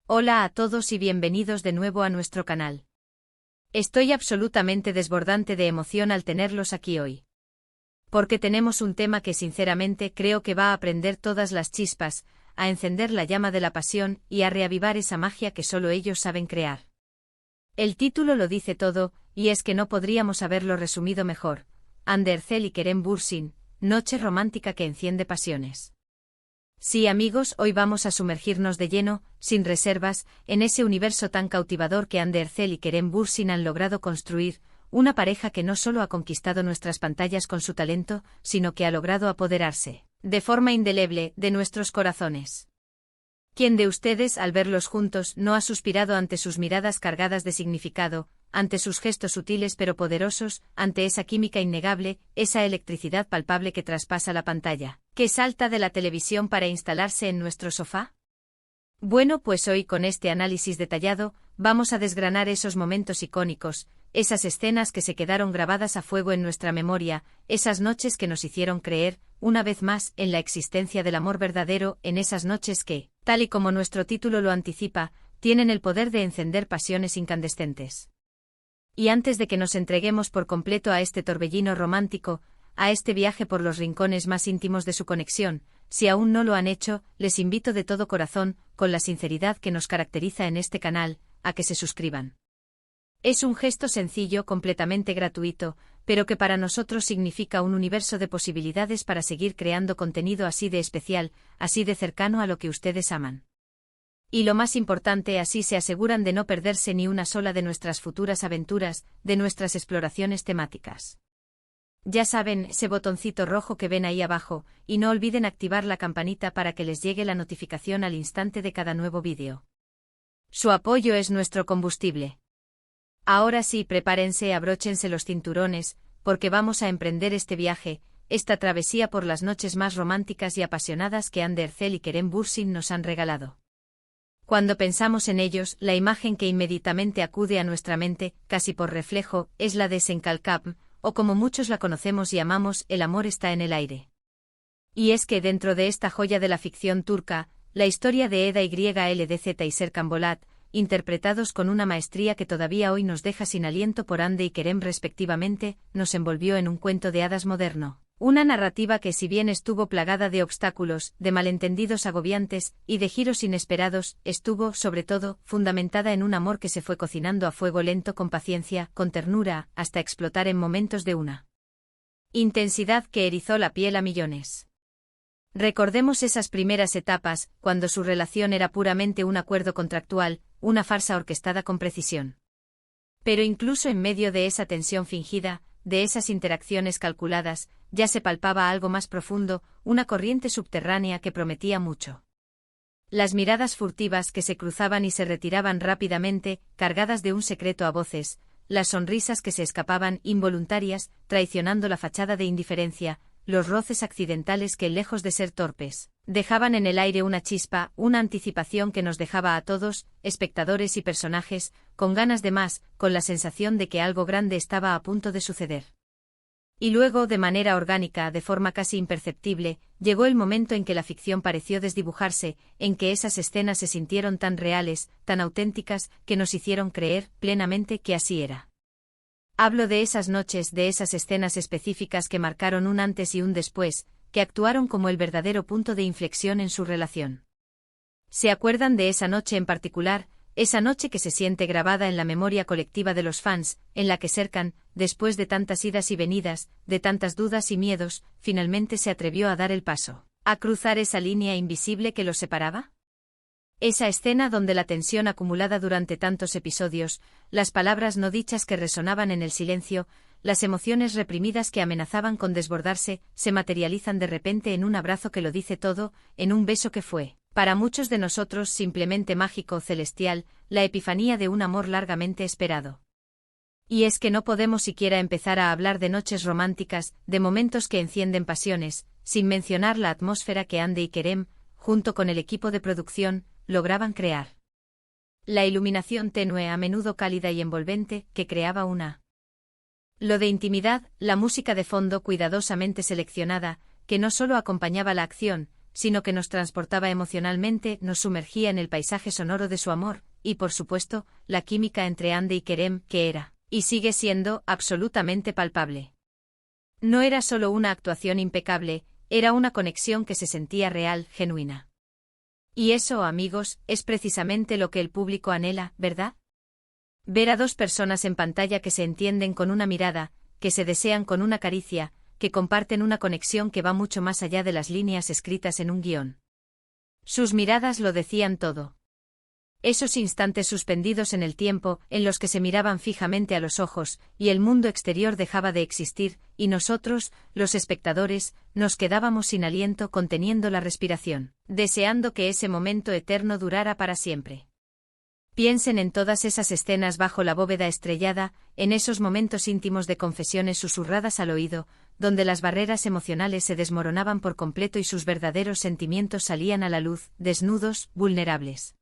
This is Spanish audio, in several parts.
Hola a todos y bienvenidos de nuevo a nuestro canal. Estoy absolutamente desbordante de emoción al tenerlos aquí hoy. Porque tenemos un tema que sinceramente creo que va a prender todas las chispas, a encender la llama de la pasión y a reavivar esa magia que solo ellos saben crear. El título lo dice todo, y es que no podríamos haberlo resumido mejor. Andercel y Kerem Bürsin, noche romántica que enciende pasiones. Sí, amigos, hoy vamos a sumergirnos de lleno, sin reservas, en ese universo tan cautivador que Andercel y Kerem Bürsin han logrado construir, una pareja que no solo ha conquistado nuestras pantallas con su talento, sino que ha logrado apoderarse, de forma indeleble, de nuestros corazones. ¿Quién de ustedes, al verlos juntos, no ha suspirado ante sus miradas cargadas de significado, ante sus gestos sutiles pero poderosos, ante esa química innegable, esa electricidad palpable que traspasa la pantalla, que salta de la televisión para instalarse en nuestro sofá? Bueno, pues hoy con este análisis detallado, vamos a desgranar esos momentos icónicos, esas escenas que se quedaron grabadas a fuego en nuestra memoria, esas noches que nos hicieron creer, una vez más, en la existencia del amor verdadero, en esas noches que, tal y como nuestro título lo anticipa, tienen el poder de encender pasiones incandescentes. Y antes de que nos entreguemos por completo a este torbellino romántico, a este viaje por los rincones más íntimos de su conexión, si aún no lo han hecho, les invito de todo corazón, con la sinceridad que nos caracteriza en este canal, a que se suscriban. Es un gesto sencillo, completamente gratuito, pero que para nosotros significa un universo de posibilidades para seguir creando contenido así de especial, así de cercano a lo que ustedes aman. Y lo más importante, así se aseguran de no perderse ni una sola de nuestras futuras aventuras, de nuestras exploraciones temáticas. Ya saben, ese botoncito rojo que ven ahí abajo, y no olviden activar la campanita para que les llegue la notificación al instante de cada nuevo vídeo. Su apoyo es nuestro combustible. Ahora sí, prepárense, abróchense los cinturones, porque vamos a emprender este viaje, esta travesía por las noches más románticas y apasionadas que Andercel y Kerem Bürsin nos han regalado. Cuando pensamos en ellos, la imagen que inmediatamente acude a nuestra mente, casi por reflejo, es la de Senkalkap, o como muchos la conocemos y amamos, El amor está en el aire. Y es que dentro de esta joya de la ficción turca, la historia de Eda YLDZ y Serkan Bolat, interpretados con una maestría que todavía hoy nos deja sin aliento por Hande y Kerem respectivamente, nos envolvió en un cuento de hadas moderno. Una narrativa que, si bien estuvo plagada de obstáculos, de malentendidos agobiantes y de giros inesperados, estuvo, sobre todo, fundamentada en un amor que se fue cocinando a fuego lento, con paciencia, con ternura, hasta explotar en momentos de una intensidad que erizó la piel a millones. Recordemos esas primeras etapas, cuando su relación era puramente un acuerdo contractual, una farsa orquestada con precisión. Pero incluso en medio de esa tensión fingida, de esas interacciones calculadas, ya se palpaba algo más profundo, una corriente subterránea que prometía mucho. Las miradas furtivas que se cruzaban y se retiraban rápidamente, cargadas de un secreto a voces, las sonrisas que se escapaban involuntarias, traicionando la fachada de indiferencia, los roces accidentales que, lejos de ser torpes, dejaban en el aire una chispa, una anticipación que nos dejaba a todos, espectadores y personajes, con ganas de más, con la sensación de que algo grande estaba a punto de suceder. Y luego, de manera orgánica, de forma casi imperceptible, llegó el momento en que la ficción pareció desdibujarse, en que esas escenas se sintieron tan reales, tan auténticas, que nos hicieron creer, plenamente, que así era. Hablo de esas noches, de esas escenas específicas que marcaron un antes y un después, que actuaron como el verdadero punto de inflexión en su relación. ¿Se acuerdan de esa noche en particular, esa noche que se siente grabada en la memoria colectiva de los fans, en la que Serkan, después de tantas idas y venidas, de tantas dudas y miedos, finalmente se atrevió a dar el paso, a cruzar esa línea invisible que los separaba? Esa escena donde la tensión acumulada durante tantos episodios, las palabras no dichas que resonaban en el silencio, las emociones reprimidas que amenazaban con desbordarse, se materializan de repente en un abrazo que lo dice todo, en un beso que fue, para muchos de nosotros, simplemente mágico o celestial, la epifanía de un amor largamente esperado. Y es que no podemos siquiera empezar a hablar de noches románticas, de momentos que encienden pasiones, sin mencionar la atmósfera que Hande y Kerem, junto con el equipo de producción, lograban crear. La iluminación tenue, a menudo cálida y envolvente, que creaba una lo de intimidad, la música de fondo cuidadosamente seleccionada, que no solo acompañaba la acción, sino que nos transportaba emocionalmente, nos sumergía en el paisaje sonoro de su amor, y por supuesto, la química entre Ande y Kerem, que era, y sigue siendo, absolutamente palpable. No era solo una actuación impecable, era una conexión que se sentía real, genuina. Y eso, amigos, es precisamente lo que el público anhela, ¿verdad? Ver a dos personas en pantalla que se entienden con una mirada, que se desean con una caricia, que comparten una conexión que va mucho más allá de las líneas escritas en un guión. Sus miradas lo decían todo. Esos instantes suspendidos en el tiempo, en los que se miraban fijamente a los ojos, y el mundo exterior dejaba de existir, y nosotros, los espectadores, nos quedábamos sin aliento conteniendo la respiración, deseando que ese momento eterno durara para siempre. Piensen en todas esas escenas bajo la bóveda estrellada, en esos momentos íntimos de confesiones susurradas al oído, donde las barreras emocionales se desmoronaban por completo y sus verdaderos sentimientos salían a la luz, desnudos, vulnerables.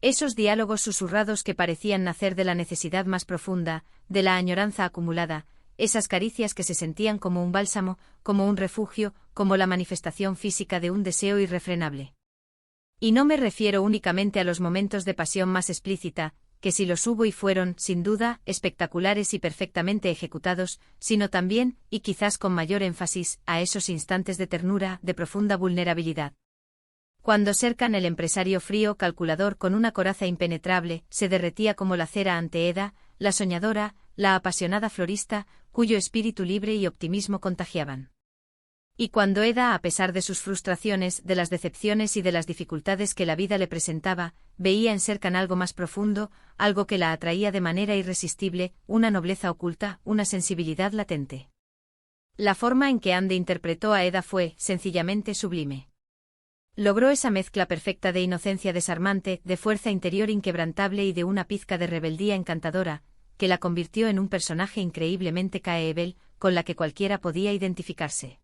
Esos diálogos susurrados que parecían nacer de la necesidad más profunda, de la añoranza acumulada, esas caricias que se sentían como un bálsamo, como un refugio, como la manifestación física de un deseo irrefrenable. Y no me refiero únicamente a los momentos de pasión más explícita, que sí los hubo y fueron, sin duda, espectaculares y perfectamente ejecutados, sino también, y quizás con mayor énfasis, a esos instantes de ternura, de profunda vulnerabilidad. Cuando Serkan, el empresario frío calculador con una coraza impenetrable, se derretía como la cera ante Eda, la soñadora, la apasionada florista, cuyo espíritu libre y optimismo contagiaban. Y cuando Eda, a pesar de sus frustraciones, de las decepciones y de las dificultades que la vida le presentaba, veía en Serkan algo más profundo, algo que la atraía de manera irresistible, una nobleza oculta, una sensibilidad latente. La forma en que Ande interpretó a Eda fue, sencillamente, sublime. Logró esa mezcla perfecta de inocencia desarmante, de fuerza interior inquebrantable y de una pizca de rebeldía encantadora, que la convirtió en un personaje increíblemente caeebel, con la que cualquiera podía identificarse.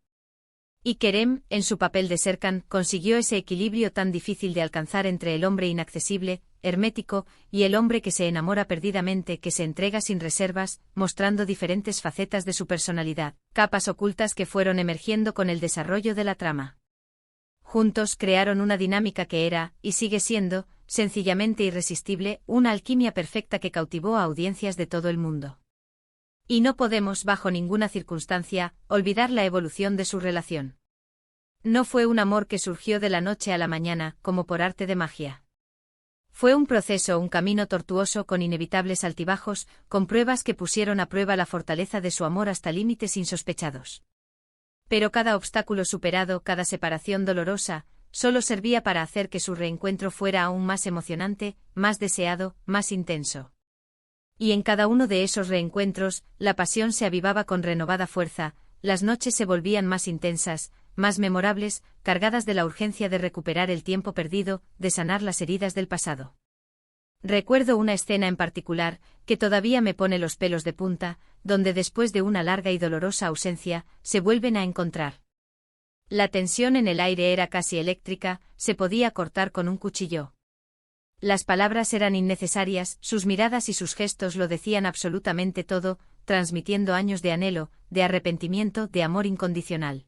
Y Kerem, en su papel de Serkan, consiguió ese equilibrio tan difícil de alcanzar entre el hombre inaccesible, hermético, y el hombre que se enamora perdidamente, que se entrega sin reservas, mostrando diferentes facetas de su personalidad, capas ocultas que fueron emergiendo con el desarrollo de la trama. Juntos crearon una dinámica que era, y sigue siendo, sencillamente irresistible, una alquimia perfecta que cautivó a audiencias de todo el mundo. Y no podemos, bajo ninguna circunstancia, olvidar la evolución de su relación. No fue un amor que surgió de la noche a la mañana, como por arte de magia. Fue un proceso, un camino tortuoso con inevitables altibajos, con pruebas que pusieron a prueba la fortaleza de su amor hasta límites insospechados. Pero cada obstáculo superado, cada separación dolorosa, solo servía para hacer que su reencuentro fuera aún más emocionante, más deseado, más intenso. Y en cada uno de esos reencuentros, la pasión se avivaba con renovada fuerza, las noches se volvían más intensas, más memorables, cargadas de la urgencia de recuperar el tiempo perdido, de sanar las heridas del pasado. Recuerdo una escena en particular, que todavía me pone los pelos de punta, donde después de una larga y dolorosa ausencia, se vuelven a encontrar. La tensión en el aire era casi eléctrica, se podía cortar con un cuchillo. Las palabras eran innecesarias, sus miradas y sus gestos lo decían absolutamente todo, transmitiendo años de anhelo, de arrepentimiento, de amor incondicional.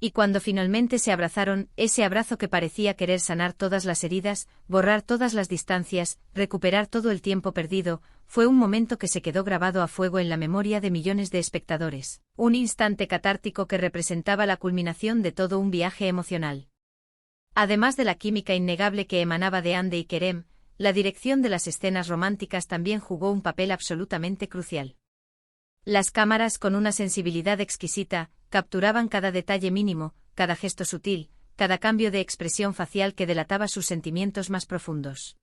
Y cuando finalmente se abrazaron, ese abrazo que parecía querer sanar todas las heridas, borrar todas las distancias, recuperar todo el tiempo perdido, fue un momento que se quedó grabado a fuego en la memoria de millones de espectadores, un instante catártico que representaba la culminación de todo un viaje emocional. Además de la química innegable que emanaba de Ande y Kerem, la dirección de las escenas románticas también jugó un papel absolutamente crucial. Las cámaras, con una sensibilidad exquisita, capturaban cada detalle mínimo, cada gesto sutil, cada cambio de expresión facial que delataba sus sentimientos más profundos.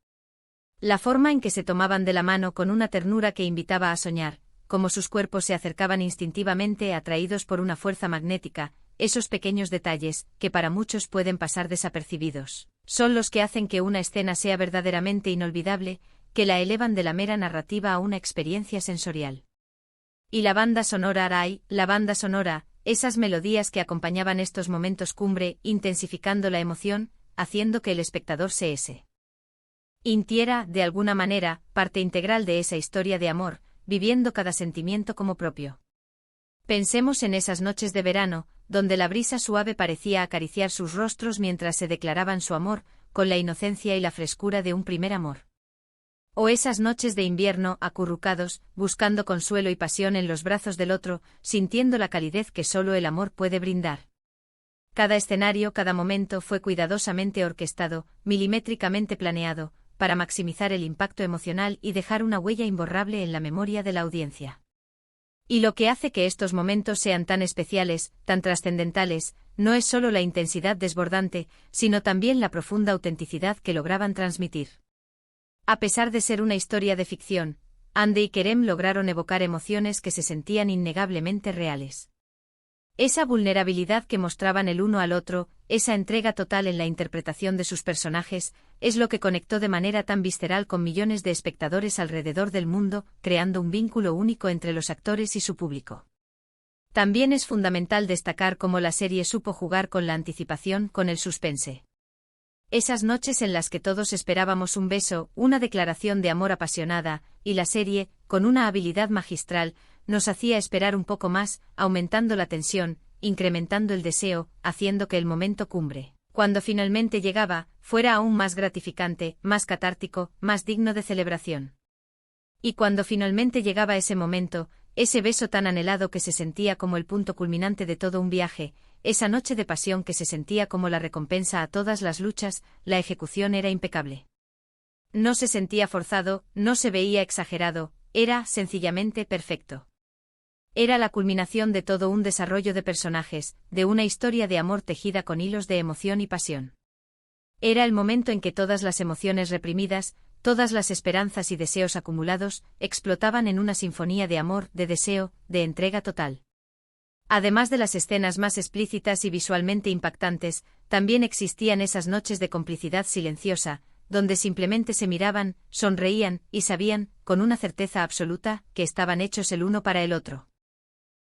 La forma en que se tomaban de la mano con una ternura que invitaba a soñar, cómo sus cuerpos se acercaban instintivamente atraídos por una fuerza magnética, esos pequeños detalles, que para muchos pueden pasar desapercibidos, son los que hacen que una escena sea verdaderamente inolvidable, que la elevan de la mera narrativa a una experiencia sensorial. Y la banda sonora Arai, la banda sonora, esas melodías que acompañaban estos momentos cumbre, intensificando la emoción, haciendo que el espectador se sintiera, de alguna manera, parte integral de esa historia de amor, viviendo cada sentimiento como propio. Pensemos en esas noches de verano, donde la brisa suave parecía acariciar sus rostros mientras se declaraban su amor, con la inocencia y la frescura de un primer amor. O esas noches de invierno, acurrucados, buscando consuelo y pasión en los brazos del otro, sintiendo la calidez que solo el amor puede brindar. Cada escenario, cada momento fue cuidadosamente orquestado, milimétricamente planeado, para maximizar el impacto emocional y dejar una huella imborrable en la memoria de la audiencia. Y lo que hace que estos momentos sean tan especiales, tan trascendentales, no es solo la intensidad desbordante, sino también la profunda autenticidad que lograban transmitir. A pesar de ser una historia de ficción, Hande y Kerem lograron evocar emociones que se sentían innegablemente reales. Esa vulnerabilidad que mostraban el uno al otro, esa entrega total en la interpretación de sus personajes, es lo que conectó de manera tan visceral con millones de espectadores alrededor del mundo, creando un vínculo único entre los actores y su público. También es fundamental destacar cómo la serie supo jugar con la anticipación, con el suspense. Esas noches en las que todos esperábamos un beso, una declaración de amor apasionada, y la serie, con una habilidad magistral, nos hacía esperar un poco más, aumentando la tensión, incrementando el deseo, haciendo que el momento cumbre, cuando finalmente llegaba, fuera aún más gratificante, más catártico, más digno de celebración. Y cuando finalmente llegaba ese momento, ese beso tan anhelado que se sentía como el punto culminante de todo un viaje, esa noche de pasión que se sentía como la recompensa a todas las luchas, la ejecución era impecable. No se sentía forzado, no se veía exagerado, era, sencillamente, perfecto. Era la culminación de todo un desarrollo de personajes, de una historia de amor tejida con hilos de emoción y pasión. Era el momento en que todas las emociones reprimidas, todas las esperanzas y deseos acumulados, explotaban en una sinfonía de amor, de deseo, de entrega total. Además de las escenas más explícitas y visualmente impactantes, también existían esas noches de complicidad silenciosa, donde simplemente se miraban, sonreían, y sabían, con una certeza absoluta, que estaban hechos el uno para el otro.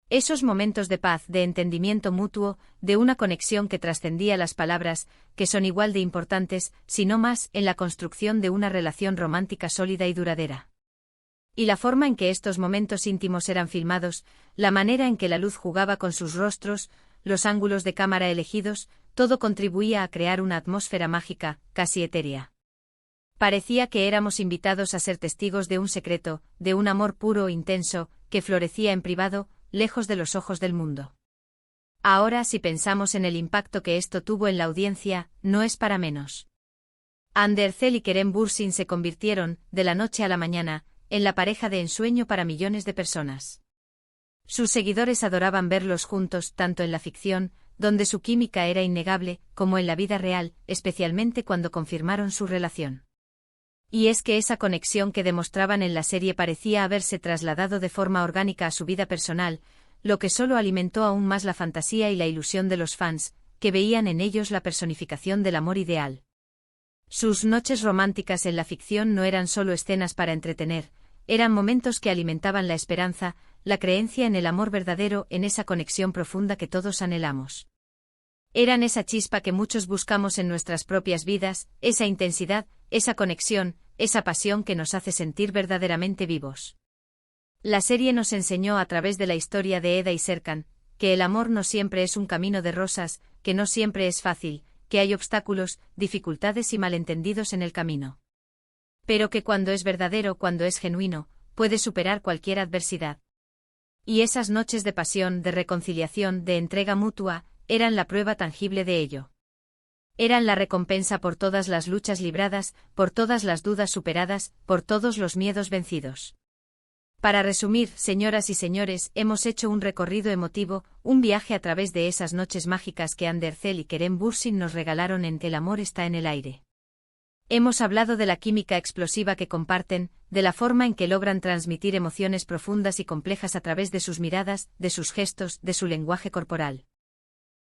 Esos momentos de paz, de entendimiento mutuo, de una conexión que trascendía las palabras, que son igual de importantes, si no más, en la construcción de una relación romántica sólida y duradera. Y la forma en que estos momentos íntimos eran filmados, la manera en que la luz jugaba con sus rostros, los ángulos de cámara elegidos, todo contribuía a crear una atmósfera mágica, casi etérea. Parecía que éramos invitados a ser testigos de un secreto, de un amor puro e intenso, que florecía en privado, lejos de los ojos del mundo. Ahora, si pensamos en el impacto que esto tuvo en la audiencia, no es para menos. Hande Erçel y Kerem Bürsin se convirtieron, de la noche a la mañana, en la pareja de ensueño para millones de personas. Sus seguidores adoraban verlos juntos, tanto en la ficción, donde su química era innegable, como en la vida real, especialmente cuando confirmaron su relación. Y es que esa conexión que demostraban en la serie parecía haberse trasladado de forma orgánica a su vida personal, lo que solo alimentó aún más la fantasía y la ilusión de los fans, que veían en ellos la personificación del amor ideal. Sus noches románticas en la ficción no eran solo escenas para entretener, eran momentos que alimentaban la esperanza, la creencia en el amor verdadero, en esa conexión profunda que todos anhelamos. Eran esa chispa que muchos buscamos en nuestras propias vidas, esa intensidad, esa conexión, esa pasión que nos hace sentir verdaderamente vivos. La serie nos enseñó a través de la historia de Eda y Serkan, que el amor no siempre es un camino de rosas, que no siempre es fácil, que hay obstáculos, dificultades y malentendidos en el camino. Pero que cuando es verdadero, cuando es genuino, puede superar cualquier adversidad. Y esas noches de pasión, de reconciliación, de entrega mutua, eran la prueba tangible de ello. Eran la recompensa por todas las luchas libradas, por todas las dudas superadas, por todos los miedos vencidos. Para resumir, señoras y señores, hemos hecho un recorrido emotivo, un viaje a través de esas noches mágicas que Hande Erçel y Kerem Bürsin nos regalaron en El amor está en el aire. Hemos hablado de la química explosiva que comparten, de la forma en que logran transmitir emociones profundas y complejas a través de sus miradas, de sus gestos, de su lenguaje corporal.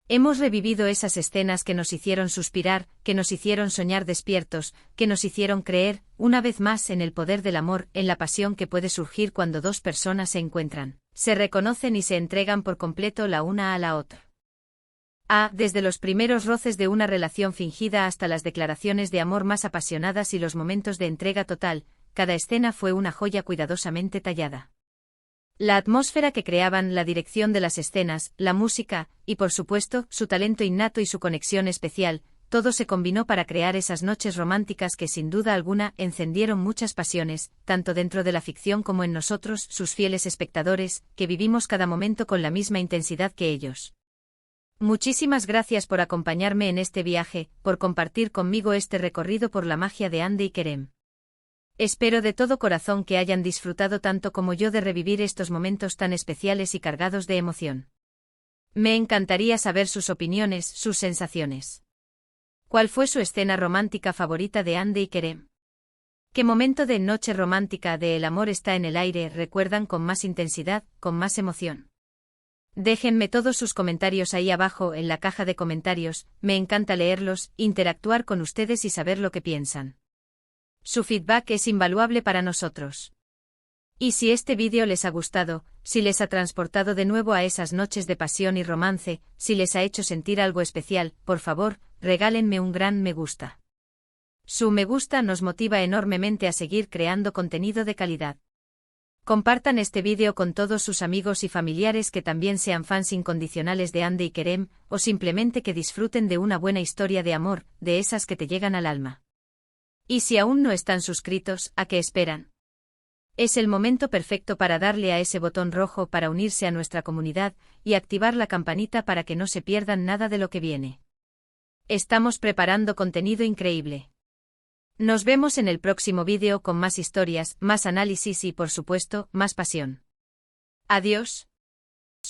Hemos revivido esas escenas que nos hicieron suspirar, que nos hicieron soñar despiertos, que nos hicieron creer, una vez más, en el poder del amor, en la pasión que puede surgir cuando dos personas se encuentran, se reconocen y se entregan por completo la una a la otra. Desde los primeros roces de una relación fingida hasta las declaraciones de amor más apasionadas y los momentos de entrega total, cada escena fue una joya cuidadosamente tallada. La atmósfera que creaban, la dirección de las escenas, la música, y por supuesto, su talento innato y su conexión especial, todo se combinó para crear esas noches románticas que sin duda alguna encendieron muchas pasiones, tanto dentro de la ficción como en nosotros, sus fieles espectadores, que vivimos cada momento con la misma intensidad que ellos. Muchísimas gracias por acompañarme en este viaje, por compartir conmigo este recorrido por la magia de Hande y Kerem. Espero de todo corazón que hayan disfrutado tanto como yo de revivir estos momentos tan especiales y cargados de emoción. Me encantaría saber sus opiniones, sus sensaciones. ¿Cuál fue su escena romántica favorita de Hande y Kerem? ¿Qué momento de noche romántica de El amor está en el aire recuerdan con más intensidad, con más emoción? Déjenme todos sus comentarios ahí abajo en la caja de comentarios, me encanta leerlos, interactuar con ustedes y saber lo que piensan. Su feedback es invaluable para nosotros. Y si este vídeo les ha gustado, si les ha transportado de nuevo a esas noches de pasión y romance, si les ha hecho sentir algo especial, por favor, regálenme un gran me gusta. Su me gusta nos motiva enormemente a seguir creando contenido de calidad. Compartan este vídeo con todos sus amigos y familiares que también sean fans incondicionales de Hande y Kerem, o simplemente que disfruten de una buena historia de amor, de esas que te llegan al alma. Y si aún no están suscritos, ¿a qué esperan? Es el momento perfecto para darle a ese botón rojo para unirse a nuestra comunidad y activar la campanita para que no se pierdan nada de lo que viene. Estamos preparando contenido increíble. Nos vemos en el próximo vídeo con más historias, más análisis y, por supuesto, más pasión. Adiós.